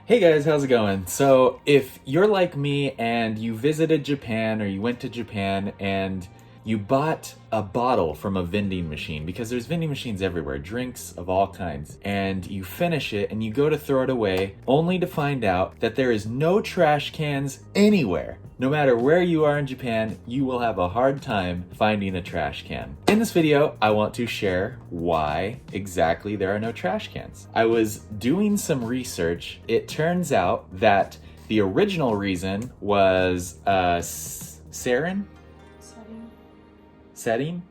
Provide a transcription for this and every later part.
Hey guys, how's it going? So if you're like me and you visited Japan or you went to Japan and you bought a bottle from a vending machine, because there's vending machines everywhere, drinks of all kinds, and you finish it and you go to throw it away only to find out that there is no trash cans anywhere. No matter where you are in Japan, you will have a hard time finding a trash can. In this video, I want to share why exactly there are no trash cans. I was doing some research. It turns out that the original reason was sarin? Sarin?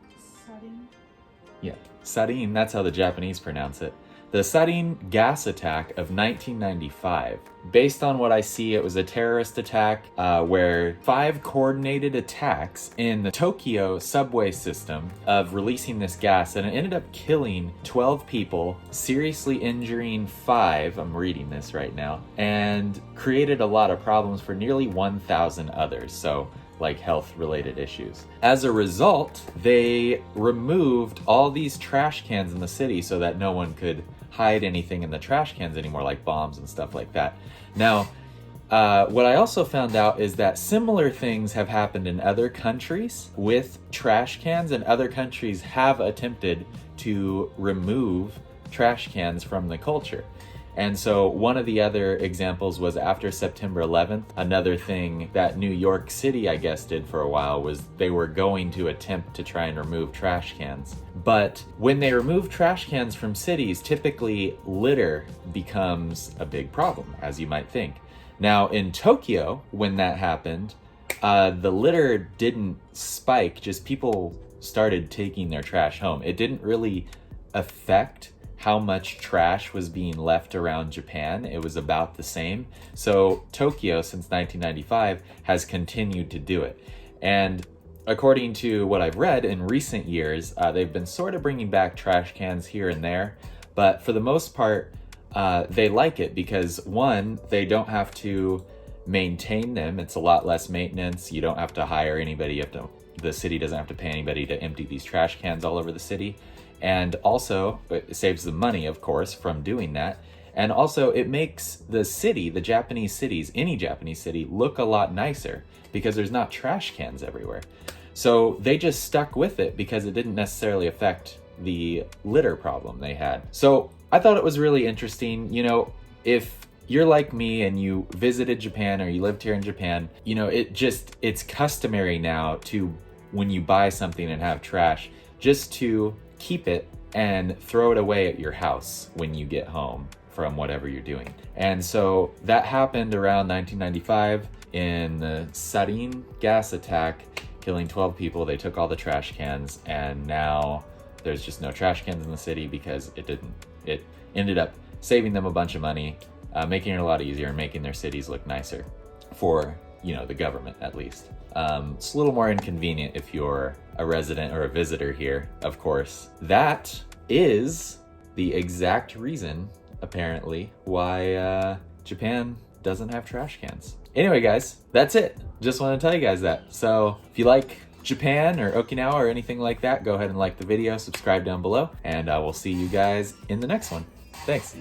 Yeah, sarin, that's how the Japanese pronounce it. The sarin gas attack of 1995. Based on what I see, it was a terrorist attack where 5 coordinated attacks in the Tokyo subway system of releasing this gas, and it ended up killing 12 people, seriously injuring 5, I'm reading this right now, and created a lot of problems for nearly 1,000 others. So like health-related issues. As a result, they removed all these trash cans in the city so that no one could hide anything in the trash cans anymore, like bombs and stuff like that. Now, what I also found out is that similar things have happened in other countries with trash cans, and other countries have attempted to remove trash cans from the culture. And so one of the other examples was after September 11th, another thing that New York City, I guess, did for a while was they were going to attempt to try and remove trash cans. But when they remove trash cans from cities, typically litter becomes a big problem, as you might think. Now in Tokyo, when that happened, the litter didn't spike, just people started taking their trash home. It didn't really affect how much trash was being left around Japan. It was about the same. So Tokyo, since 1995, has continued to do it. And according to what I've read in recent years, they've been sort of bringing back trash cans here and there. But for the most part, they like it because, one, they don't have to maintain them. It's a lot less maintenance. You don't have to hire anybody. The city doesn't have to pay anybody to empty these trash cans all over the city. And also, it saves them money, of course, from doing that. And also, it makes the city, the Japanese cities, any Japanese city, look a lot nicer because there's not trash cans everywhere. So they just stuck with it because it didn't necessarily affect the litter problem they had. So I thought it was really interesting. You know, if you're like me and you visited Japan or you lived here in Japan, you know, it's customary now to, when you buy something and have trash, just to keep it and throw it away at your house when you get home from whatever you're doing. And so that happened around 1995 in the sarin gas attack, killing 12 people. They took all the trash cans, and now there's just no trash cans in the city because it ended up saving them a bunch of money, making it a lot easier and making their cities look nicer for, you know, the government at least. It's a little more inconvenient if you're a resident or a visitor here, of course. That is the exact reason, apparently, why Japan doesn't have trash cans. Anyway, guys, that's it. Just want to tell you guys that. So if you like Japan or Okinawa or anything like that, go ahead and like the video, subscribe down below, and I will see you guys in the next one. Thanks.